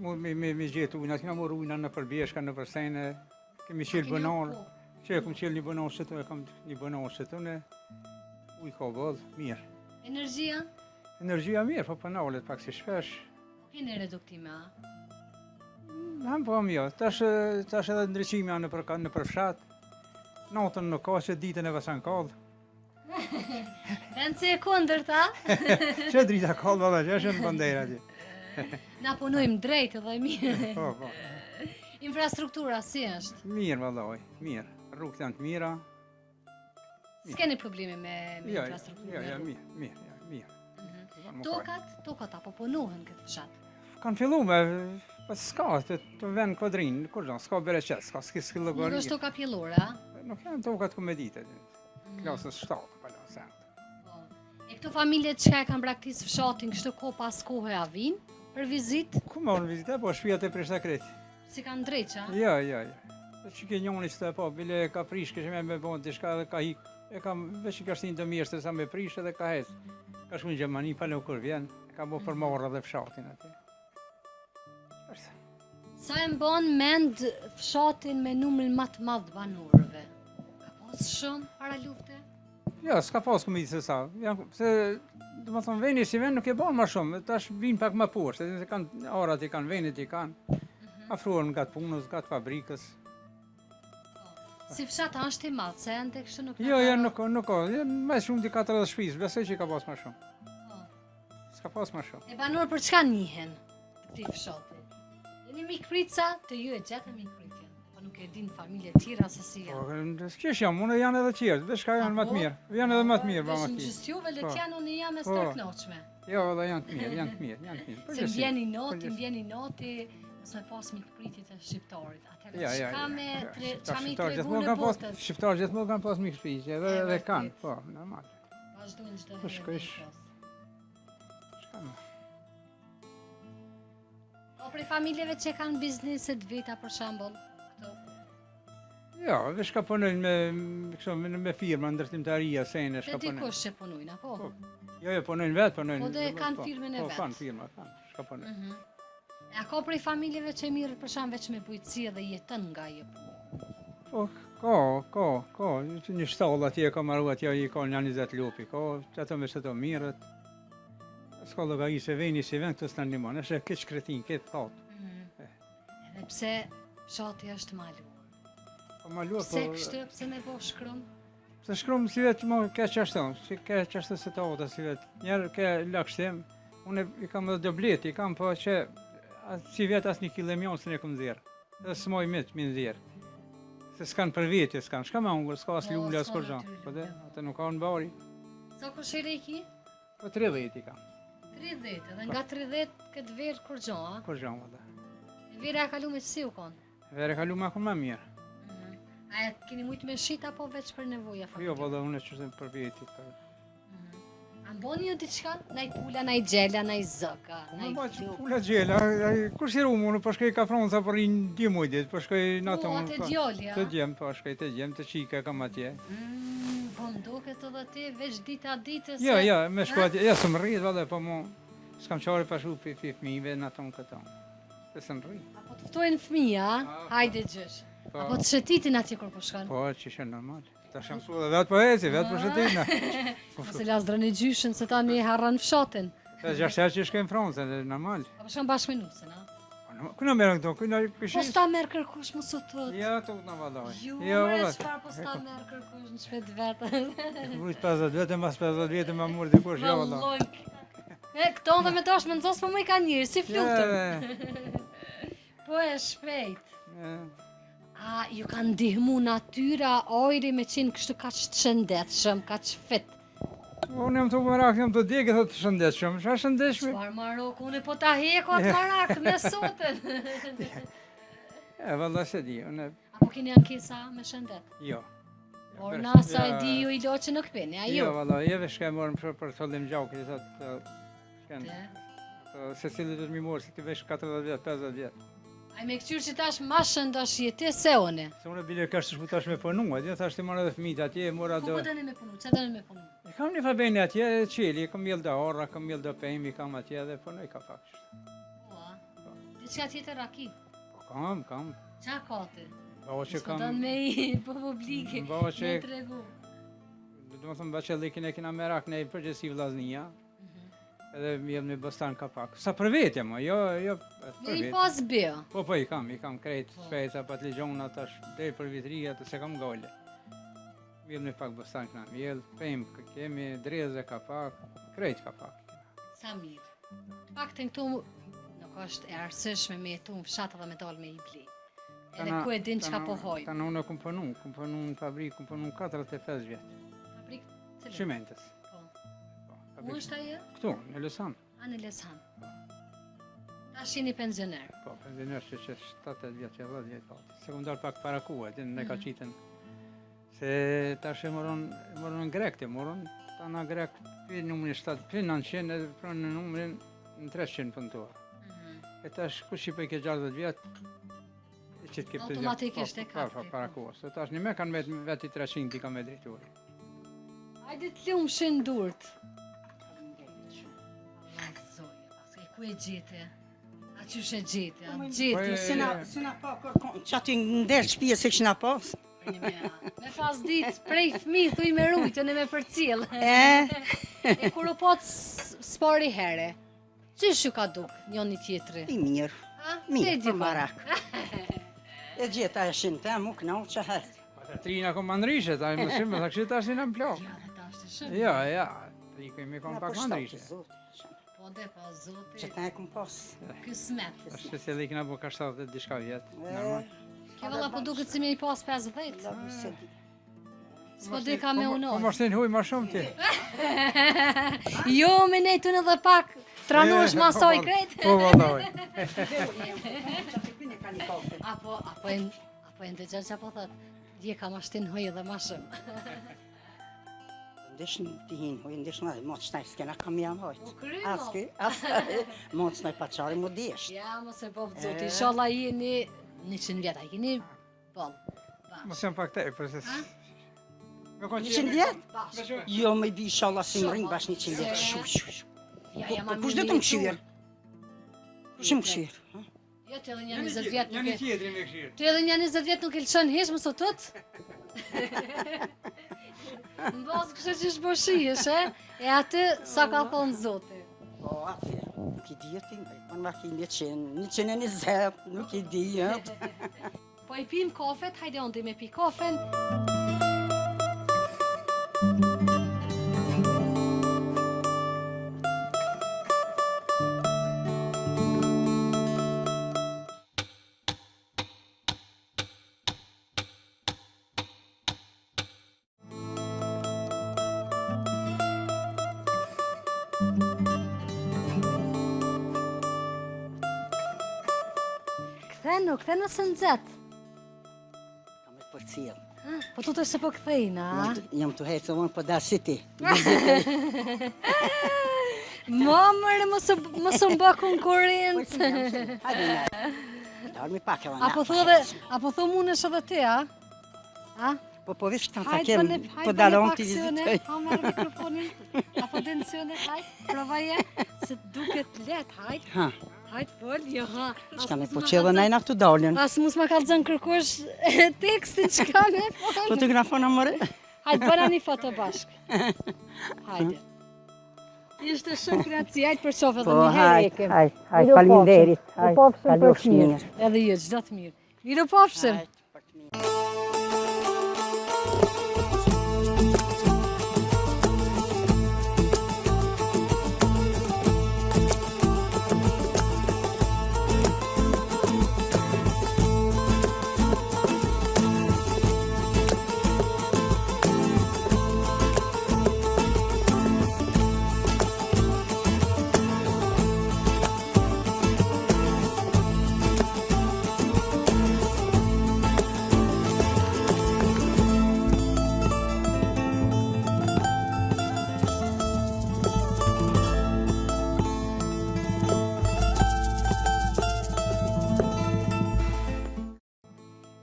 me gjetë ujna, kena morë ujna në përbjeshka, në përsejnë, kemi qilë bënarë, që e kom qilë një bënarë që të, e kam një bënarë që të, uj ka bëllë, mirë. Energjia? Energjia mirë, po pënalet pak si shpesh. Keni reduktime, a? Ham po am jo, tash edhe ndryqimi janë në përfshat, natën në ka që ditën e vësan kallë. Vend se e kondër, ta? Që drita kallë, valla, që është në bandera ti. Na punojmë drejtë dhe mirë. Po. Infrastruktura, si është? Mirë, vallaj, mirë. Rrugët janë të mira. S'keni probleme me Jo, infrastrukturën? jo, mirë. Tokat apo punohen këtë fshat? Kanë fillu me, pas s'ka, të vend kodrin, kur gjon, s'ka bereqet, s'ki Nuk llogari. është toka pjellore, a? Nuk janë tokat komedite, klasës 7, pala sent. E këto familje që e kanë braktisë fshatin kështu ko pas kohë a vinë për vizit, Ku më unë vizite, po shpia të prishta kreti. si kanë dreqa? Ja. Dhe që ke njoni që të po, bile ka prish, kështë me bon diçka dhe ka hik. E kam veç i ka shtin të mirë, se sa me prish edhe ka hes. Ka shku në Gjermani, pa nuk kur vjen, ka bo për marrë dhe fshatin aty. Sa e mbon mend fshatin me numrin më të madh banorëve? Ka pas shumë para lufte? Ja, s'ka pas kumit se sa. Se, do më thonë, veni si ven nuk e bon ma shumë, tash vinë pak ma poshtë, se kanë arat i kanë, venit i kanë. Afruan nga të punës, nga të fabrikës. Si fshata është i madh, se ende kështu nuk Jo, nuk ka, me shumë di 40 shpisë, besoj që i ka pas ma shumë. S'ka pas ma shumë. E banorë për çka njihen të këtij fshati? Jeni mikprica, të ju e gjetën mikpritjen. Po nuk e din familje tjera se si Po, janë. s'kesh jam, unë janë edhe tjerë, veç ka janë më të mirë. Janë edhe më të mirë, Vesh bama në ti. gjysjuve le Po. t'janë unë jam e Po. stërknoqme. Jo, edhe janë të mirë. Se m'vjeni noti, mos me pas mikpritje të shqiptarit. Atëherë çka me çka me tregu në botën. Shqiptarë gjithmonë kanë pas mikë shpiqe, edhe kanë, po, normal. Vazhdojnë çdo Po, herë. shkojsh. me pas. Çka më? Po prej familjeve që kanë biznese të veta për shembull, këto. Jo, veç ka punojnë me firma ndërtimtaria, sene, Dhe shka punojnë. dikush që punojnë, apo? Po. Jo, punojnë vetë, punojnë. Po dhe kanë firmën e Po, vet. kanë firma, shka punojnë. A ka prej familjeve që mirë për shemb veç me bujqësi dhe jetën nga ajo punë? Po, ka, që një shtallë atje ka marru atje, i ka një 20 lupi, ka, që ato me që to mirët. S'ka llogari se veni si ven këto s'ta ndihmon, është keq kretin, keq thot. Edhe pse fshati është maluar. Po maluar, Pse po, kështu, pse me bo shkrum? se shkrum si vetë më keq ashtu, si keq ashtu se të ota si vetë. Njerë ke lakshtim, unë i kam edhe doblet, i kam po që si vetë as një kilemion se ne kom zirë. Dhe s'moj mitë, mi nxirë. Se s'kan për vetje, s'kan, shka me ungur, s'ka as Po, lule, as s'ka kur gjo. natyre, Po dhe, po. atë nuk ka në bari. Sa kushere i ki? Po 30 i kam, 30, edhe nga 30 këtë verë kur gjo, a? kur gjo, vëllë. Vera e kalu me qësi u konë? Vere kalu ma kun ma mirë. A e keni mujtë me shit apo veç për nevoja Jo, familje? vëllë, unë e qështëm për vjetit. A mboni ju diçka? Naj pula, naj gjela, naj zëka, naj Në baqë gjup. pula gjela, kur si rumë, unë po shkoj ka fronca për rinë 2 mujtit, po shkoj në Po, atë djolja. Të djem, po shkoj të djem, të qika kam atje. Po mduket edhe ti veç dita ditës. Jo, me shku atje, ja së më rritë, vëllë, po mu, s'kam qare pa shu për fëmijëve në aton këto. Se së më rritë. Apo të ftojnë fëmija, hajde gjësh. Apo të shëtitin atje kur po shkon. Po, që ishe normal. Ta shëm su dhe vetë po eci, vetë po shëtina. Ose lasdrën e gjyshën se tani harran fshatin. Se 6 herë që shkojnë Francë, dhe normal. Apo shkon bashkë me nusën, a? Kuna merë këto, kuna Po këshin? s'ta merë kërkush më së thot. Ja, të në vallaj. Ju, Ja, e vallaj. çfarë po s'ta merë kërkush në shpet vetë. Vrujt 50 vete, mas 50 vete ma murë dikush, ja vallaj. Valloj. E, këto dhe me tash me nëzos po më i ka njërë, si flutëm. Ja, Po e shpejt. ja. A, ju ka ndihmu natyra, ajri me qenë kështu ka që të shëndetshëm, ka që fit. Unë jam të marak, jam të djekë dhe të shëndeshëm. Qa shëndeshme? Çfarë marok, unë po ta heko atë marak me sotën. E, valla se di, unë, Apo keni ankesa me shëndet? jo. Por Ja, nasa e ja. di ju i lo që nuk pini, a Jo, ju? valla, jeve shka e morëm për të lëm gjaukë, i thotë, shken, Te. se cili të mi morë, si ti vesh 40 vjetë, 50 vjetë. Ai me këqyrë që tash ma shëndosh jeti se une. Se unë bile kështë shku tash me punu, atje thash të marrë edhe fëmijët atje, mora Ku do... po dëni me punu, që dëni me punu? I kam një fabeni atje, qeli, kam mjell dhe orra, kam mjell dhe pejmë, i kam atje dhe punoj ka pak. Po, a? Diçka tjetër aki? Po kam, Qa ka ti? bao që Mos kam, po dënë me i po publike, Bao me që- tregu. do më thëmë baqellikin e kina merak në i përgjësi vllaznia, edhe mjell me bostan ka pak. Sa për vete, mo, jo për Me i vete. pas bia. Po, i kam krejt, speca, patligjona, tash, deri për vitria, të se kam gole. Mjell me pak bostan këna, mjell, pejmë kemi, dreze ka pak, krejt ka pak. Sa mirë. Pak të këtu nuk është e arsëshme me jetu në fshatë dhe me dalë me i bli. Edhe ku e din që ka po hojnë. Tana unë kom punu në fabrikë, kom punu 45 vjetë. Fabrik, cilën? Shimentes. Po. Ku është ajo? Këtu, në Lesan. A në Lesan. Tash jeni pensioner. Po, pensioner që 7-8 vjetë, 10 vjetë. Sekundar pak para kuat, ne ka qitën. Se tash e moron grek, moron tana grek, për numërin 7, për 900, edhe për në numërin në 300 pëntuar. E tash, kush i për i ke 60 vjetë, që të ke Automatikisht e kapti. Para kuas. Se tash një me kanë veti 300 i ka me drejturi. Hajde të lumë shenë durët. Allah zoja, paske ku e gjete? A qysh e gjete? A gjete? Sina pa kërkon, që aty ndërë shpije se këshina pas. Me pas ditë, prej fmi, thuj me rujtën e me për cilë. E kur o pot spari here, qysh ju ka duk njoni tjetëri? I mirë, mirë, për marak. E gjeta e shinë te, mu knau që hetë. Ata trina kom mandrishe, ta i mësim, ta kështë tash në plok. Ja, dhe ta është të shumë. Ja, tri kemi kom pak mandrishe. Po dhe pa zoti, Që ta e kom pas. kësmet. Ashtë se dhe i kina bu ka 70 dishka vjetë, normal. Kjo valla po duket si me i pas 50. Se di. S'po dhe ka me Po unoj. më shtin huj ma shumë ti. Jo, me nejtun edhe pak, tranosh masoj krejt. Po, vëlloj. Apo e ndëgjan që po thot, dje ka ma shtin hoj edhe ma shumë. Ndesh në të hinë, hoj, ndesh në motë shtaj, s'kena kam jam hojt. Po krymo. Aske, motë shtaj paqari mu desht. Ja, mos e po vëzoti, inshallah jeni 100 vjeta, jeni bol. Mos jam pak tej, përse... 100 vjet? Bash. Jo, me bi inshallah si më rinjë bash 100 vjet. Shu. Kush dhe të më këshirë? Kush më këshirë? Jo, të edhe një 20 vjet nuk Janë e... tjetëri me këshirë. Të edhe një 20 vjet nuk e lëshon hish, më sotut? Në bazë kështë që shbo shihesh, e aty sa ka thonë zoti. Po, atë, nuk i di e ti, po në ki 120, nuk i di, Po i pim kafet, hajde unë di me pi kafen. Kthenu së nëzet. Kam e për cilë. Po tu të se po kthejna, a? Jam të hecë unë për da si ti. Mamër, mos më bë konkurrent. Hajde në. Darmi pak e Apo thu munësh edhe ti, a? A? Po vish të ta Hajde, kem, hajde, po dalon të paksione, vizitoj. ha merë mikrofonin, apo densione, hajde, provaje, se duket let, hajde. Ha, Hajde, fol, jo, ha. s'ka me po qëllë najna këtu dalën. As mus ma ka zënë kërkosh tekstin që ka me fol. Fotografona mëre? Hajde, bëra një foto bashkë. Hajde. Ishte shumë kreaci, hajde për qofë edhe një herë ekim. hajde, falinderit. U pofshëm për Kalosh mirë. mirë. Edhe jo, gjdo të mirë. Miru pofshëm. Hajde, për të mirë.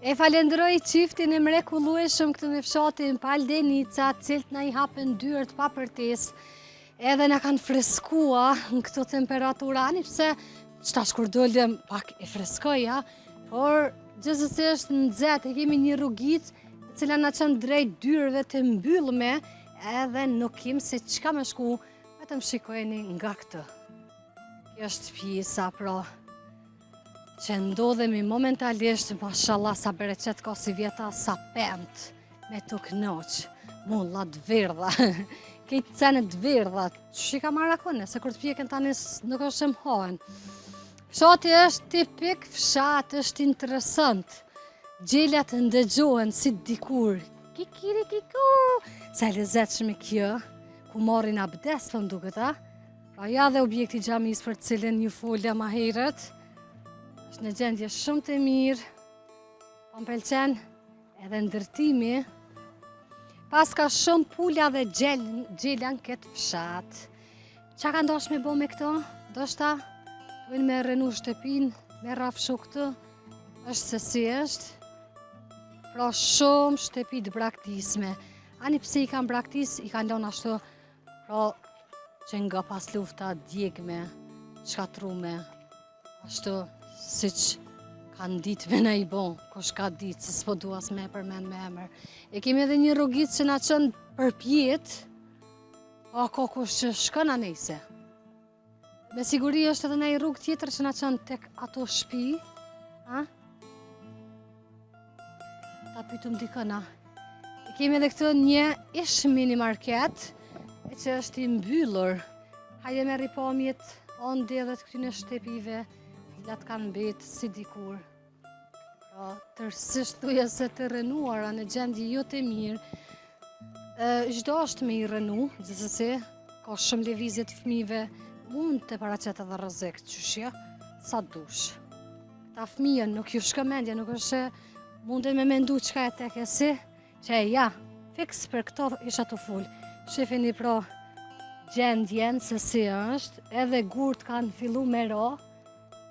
E falenderoj qiftin e mrekullueshëm këtë në fshatin Paldenica, cilët na I hapen dyert pa përtes, edhe na kanë freskua në këto temperatura, sepse qëtash kur dollëm pak e freskoja, por gjithsesi në nxehtë, e kemi një rrugic, e cila na qënë drejt dyrëve të mbyllme, edhe nuk kim se çka me shku, vetëm shikojeni nga këtë. Kjo është pjesa, pra, që ndodhemi momentalisht, mashallah, sa bereqet ka si vjeta, sa pent, me të knoq, mulla të verdha, kejtë cenet të verdha, që ka marakone, se kur të pjeken tani nuk është më hahen. Fshati është tipik, fshat është interesant, gjelat ndëgjohen si dikur, kikiri kiku, sa lezetshme kjo, ku marrin abdes, për më duket, a? Pra ja dhe objekti xhamis për cilin ju folja ma herët, është në gjendje shumë të mirë, po më pëlqen edhe ndërtimi, pas ka shumë pula dhe gjelan këtë fshat. Qa ka ndosh me bo me këto? Ndoshta, dojnë me renu shtëpin, me rafshu këtë, është se si është, pra shumë shtëpi të braktisme. Ani pse i kanë braktis, i kanë lonë ashtu, pra që nga pas lufta djegme, shkatrume, ashtu si që kanë ditë me në i bon, kush ka ditë, se s'po du as me përmen me emër. E kemi edhe një rrugit që na qënë përpjet, o ko kush që shkën anejse. Me siguri është edhe në i rrugë tjetër që na qënë tek ato shpi, ha? Ta pytum dikëna. E kemi edhe këtë një ish mini market, e që është i mbyllur. Hajde me ripamjet onde edhe të këtyne shtepive, cilat kanë betë si dikur. Pra, tërsisht thuja se të rënuara në gjendje jo të mirë. Çdo është me i rënu, gjithsesi, ka shumë lëvizje të fëmijëve, mund të paraqet edhe rrezik, qyshja, sa dush. Ta fëmijën nuk ju shkëmendje, nuk është mundet me mendu çka e tek e si, që ja, fiks për këto isha të full. Shifini pra gjendjen se si është, edhe gurt kanë fillu me ro,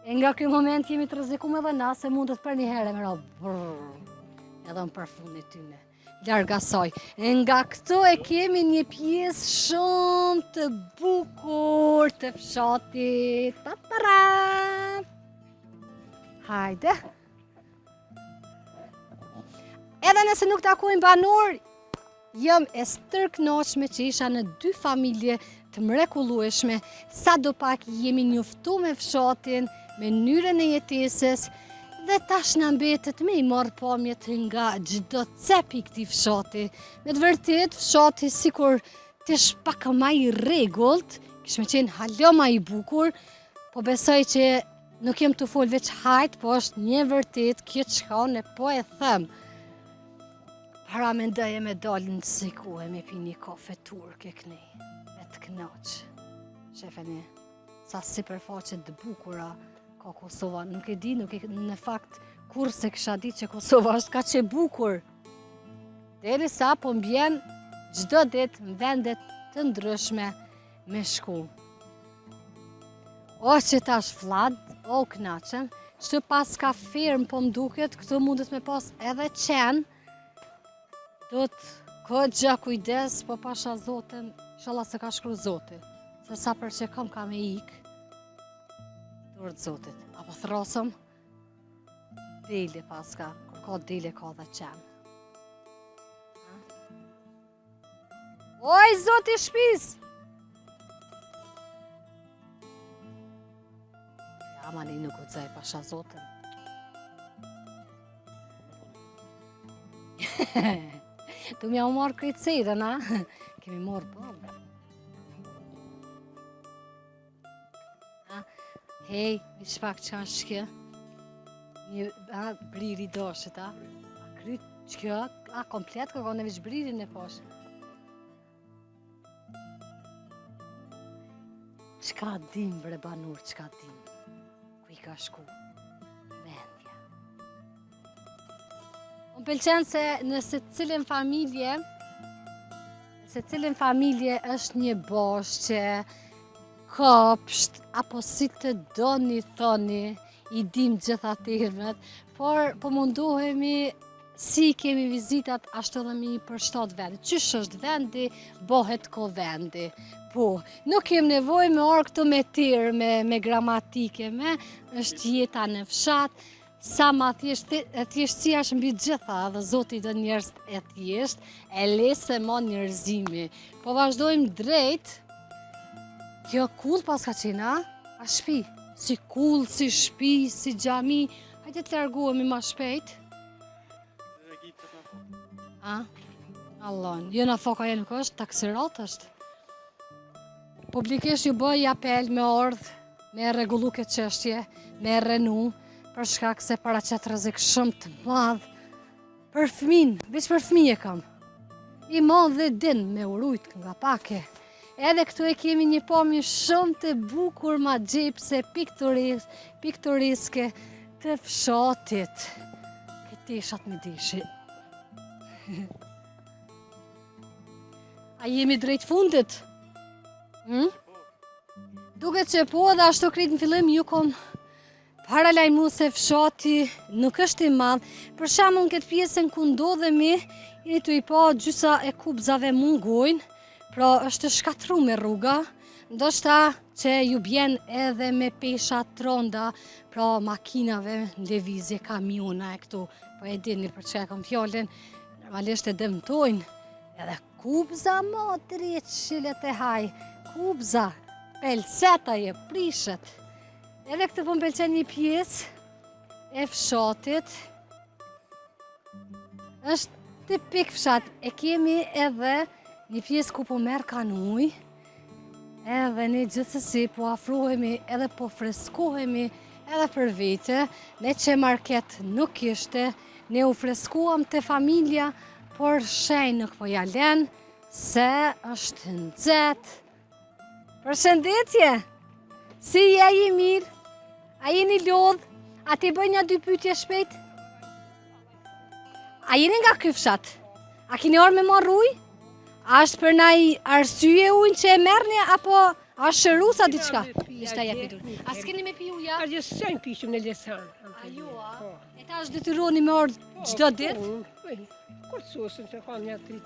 e nga ky moment jemi të rrezikum edhe na, se mundet për një herë me ro, edhe në përfundit tyne, larga saj. E nga këto e kemi një pjesë shumë të bukur të fshatit. Ta-ta-ra! Hajde! Edhe nëse nuk takojnë banor, jam e stërknoqme që isha në 2 familje të mrekullueshme, sa do pak jemi njoftu me fshatin, me mënyrën e jetesës, dhe tash në mbetet me i marrë pamjet nga çdo cep i këtij fshati. Me të vërtet, fshati sikur t'esh pak ma i rregullt, kish me qenë halo ma i bukur, po besoj që nuk jem të fol veç hajt, po është një vërtet kjo çka unë po e them. Para mendoje me dalën të siku e me pi një kafe turke këni, me të knoq. Shefeni, sa sipërfaqe të bukura ka Kosova, nuk e di, në fakt kur se kisha di që Kosova është ka që bukur. Deri sa po mbjen çdo ditë në vendet të ndryshme me shku. O që tash flad, o knaqem, që pas ka firm po mduket, këtu mundet me pas edhe qenë, do të këgja kujdes, po pasha Zotin, inshallah se ka shkru Zoti, se sa për që kam ka me ikë, dorë të Zotit. Apo thrasëm, dele paska, kur ka dele ka dhe qenë. Oj, Zoti shpis! Ja, mani nuk u dzaj pasha Zotin. Tu mja u marrë krejtësirën, a? Kemi marrë bëllë. Hej, një shpak që kanë shkë? Një briri doshët, a? A kryt që kjo? A komplet, ka në veç bririn e poshë. Qka dim, bre banur, qka dim? Ku i ka shku? Mendja. Më pëlqen se nëse cilin familje është një boshqe, kopsht, apo si të doni thoni, i dim gjitha termet, por po mundohemi si kemi vizitat ashtu edhe mi përshtat vendi. Qysh është vendi, bohet ko vendi. Po, nuk kem nevoj me orë këtu me tirë, me gramatike, është jeta në fshat, sa ma thjeshtësia është mbi gjitha, dhe Zoti do njerëz e thjesht, e lese ma njerëzimi. Po vazhdojmë drejt, kjo kull pas ka qenë, a shpi, si kull, si shpi, si xhami, hajde të largohemi ma shpejt. Allon, jo në foka e nuk është, taksirat është. Publikisht ju bëj apel me ordhë, me rregullu këtë çështje, me renu, për shkak se paraqet rrezik shumë të madh për fëmin, veç për fëmijë kam. I madh dhe din me urujt nga pake. Edhe këtu e kemi një pamje shumë të bukur ma gjepse, piktoreske të fshatit. Këteshat me deshi. A jemi drejt fundit? Duket që po dhe ashtu kretë në fillim ju kon paralajmu se fshati nuk është i madh. Për shembull këtë pjesën ku ndodhemi, jeni tu i pa gjysa e kubzave mungojnë, pra është shkatruar rruga, ndoshta që ju bjen edhe me pesha tronda, pra makinave në lëvizje, kamiona e këtu, po e dini për çka kam fjalën, normalisht e dëmtojnë, edhe kubza më drejt shilet e haj, kubza, pelseta e prishet. Edhe këtë po më pëlqen një pjesë e fshatit. Është tipik fshat. E kemi edhe një pjesë ku po merr kan ujë. Edhe ne gjithsesi po afrohemi edhe po freskohemi edhe për vete. Ne që market nuk ishte, ne u freskuam të familja, por shenjë nuk po ja len, se është nxehtë. Përshëndetje! Si je mirë? A jeni lodh? A ti bëj një 2 pyetje shpejt? A jeni nga ky fshat? A keni orë me marr ujë? A është për ndaj arsye ujin që e merrni apo është shërusa diçka? Ishta ja pitur. A s'keni me pi ujë? A just sen pishëm në lesan. A ju a? E ta është detyroni me orë çdo ditë? Kur sosën të kanë një 3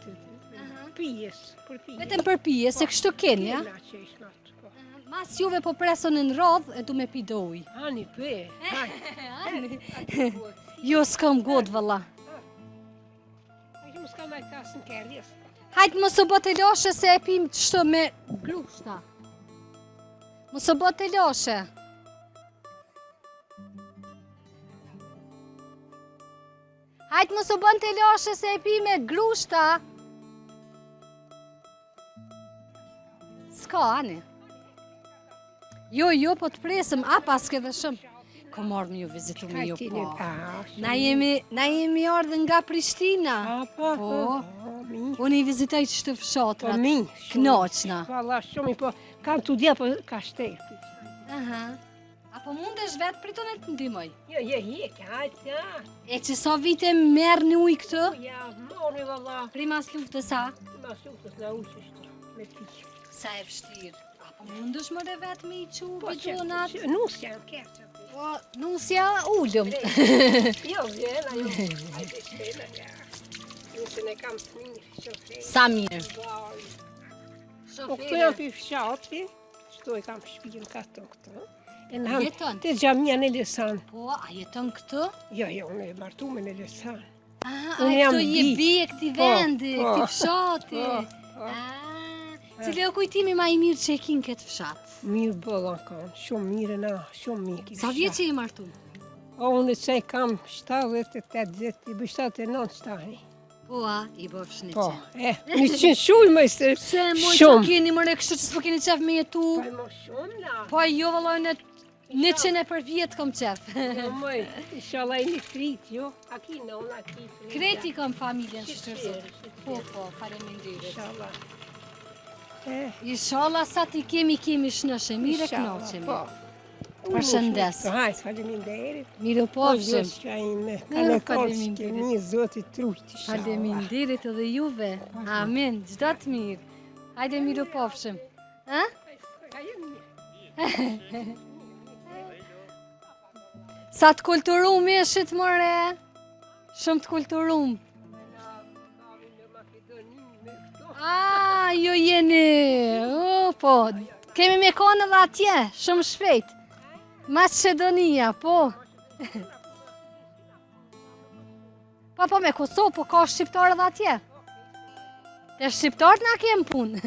pijes, për pijes. Vetëm për pije, se kështu keni, ja? Mas juve po presën në radhë e du me pi do ujë. Ani pe, Jo s'kam god valla. Ju s'ka maj kasën kërjes. Hajtë mos u bë të lashe se e pim çto me grushta. Mos u bë të lashe. Hajtë mos u bën të lashe se e pim me grushta. S'ka, ani. Jo, po të presëm, a pas këtë shumë. Ko marrë me ju vizitu me ju po. Na jemi ardhë nga Prishtina. Po. Unë i vizitoj që të fshatrat. Po mi. Knoqna. Valla shumë, po kam të dje, po ka shterë. Apo mundesh vetë priton e të ndimoj? Jo, hajtë, ja. E që sa vite merë në ujë këtë? Ja, mori valla. Primas luftës a? Primas luftës na ujë me pikë. Sa e vështirë. Apo mundesh mëre vetë me i qu bitonat? Nusja në kërë. Po, nusja ullëm. Jo, vjena, jo. Hajde shpela, ja. Nusën e kam të mirë, shoferi. Sa mirë. Po këtu jam për fshati, qëto e kam shpijën kato këto. Jeton? Të gjamia në Lesan. Po, a jeton këtu? Jo, unë e martu me në Lesan. A këtu je bie këti vendi, këti fshati. Cili o kujtimi ma i mirë që e kinë këtë fshat? Mirë bëlla kanë, shumë mirë na, shumë mirë. Sa vje që i martu? O, unë që i kam 78, i bë 79 shtani. Po, a, i bëfsh në Po, që. 100 shuj më ishte. Se moj që keni mëre kështë që s'po keni qef me jetu? Po, më shumë na. Po, jo vëlloj në 100 për vjetë kom qef. Jo, mëj, inshallah i një frit, jo? Aki në unë, aki frit. Kreti kom familjen shtërzor. Po, faleminderit. Inshallah. Inshallah sa ti kemi shnëshe, mire knoqemi. Po. Përshëndes. Hajt, faleminderit. Miru pofshim. Po, që a me kane kalës, kemi zotit trujt, inshallah. Faleminderit edhe juve. Amin, gjda të mirë. Hajde miru pofshim. Ha? Sa të kulturum ishit, more? Shumë të kulturum. Jo jeni, po, kemi me kone dhe atje, shumë shpejt. Macedonia, po. Po, me Kosovë, po ka shqiptarë dhe atje. Te shqiptarët na kemë punë.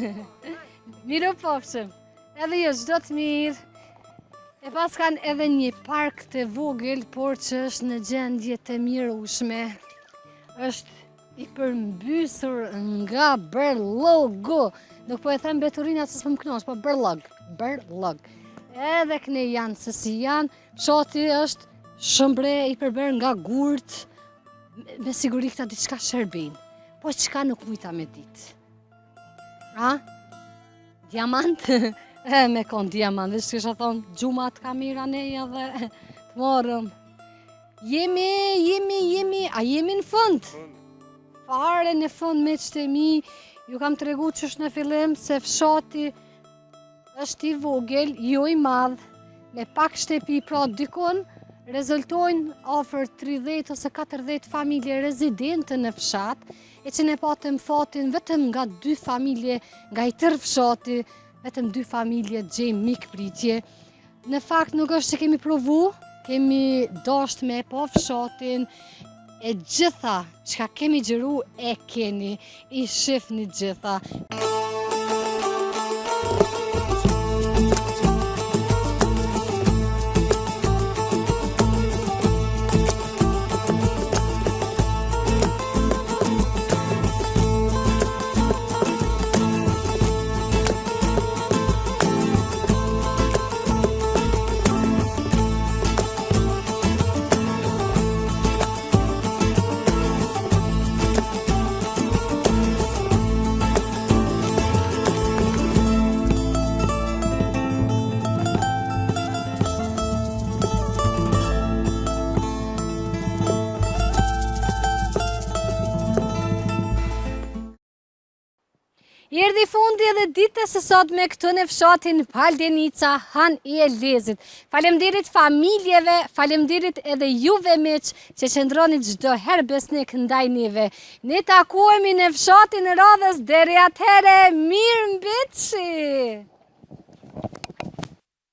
Miru pofshim, edhe jo çdo të mirë. E pas kanë edhe një park të vogël, por që është në gjendje të mirueshme. Është i përmbysur nga berlogu. Nuk po e them beturina se s'pëm knosh, po berlog. Edhe këne janë se si janë. Fshati është shëmbre i përber nga gurt. Me siguri këta diçka shërbin. Po çka nuk mujta me ditë. Diamant? Me kon diamant, veç kisha thonë gjumat kamera neja dhe të morëm. Jemi, a jemi në fund? Fare në fund me qëtë mi, ju kam të regu që është në fillim se fshati është i vogël, jo i madh, me pak shtepi, pra dykon, rezultojnë ofër 30 ose 40 familje rezidente në fshat, e që ne patëm fatin vetëm nga 2 familje nga i tërë fshati, vetëm 2 familje gjejmë mikë pritje. Në fakt nuk është që kemi provu, kemi dasht me pa fshatin, e gjitha që kemi gjëru e keni, i shifni gjitha. Erdhi fundi edhe ditës së sotme këtu në fshatin Paldenica, Han i Elezit. Faleminderit familjeve, faleminderit edhe juve miq që qëndroni çdo herë besnik ndaj neve. Ne takohemi në fshatin e radhës deri atëherë, mirë mbeçi!